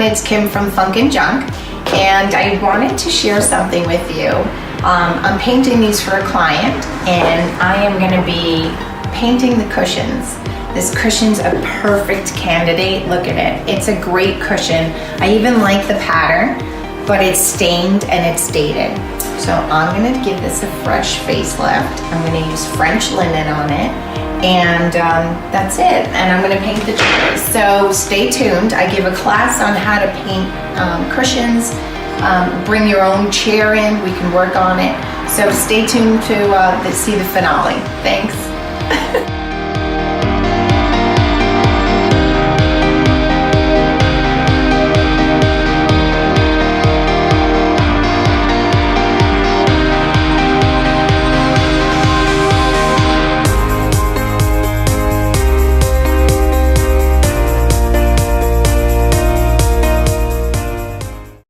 it's Kim from Funk and Junk, and I wanted to share something with you. I'm painting these for a client, and I am going to be painting the cushions. This cushion's a perfect candidate. Look at it. It's a great cushion. I even like the pattern, but it's stained and it's dated. So I'm going to give this a fresh facelift. I'm going to use French linen on it, and that's it. And I'm going to paint the chairs. So stay tuned. I give a class on how to paint cushions. Bring your own chair in. We can work on it. So stay tuned to see the finale. Thanks.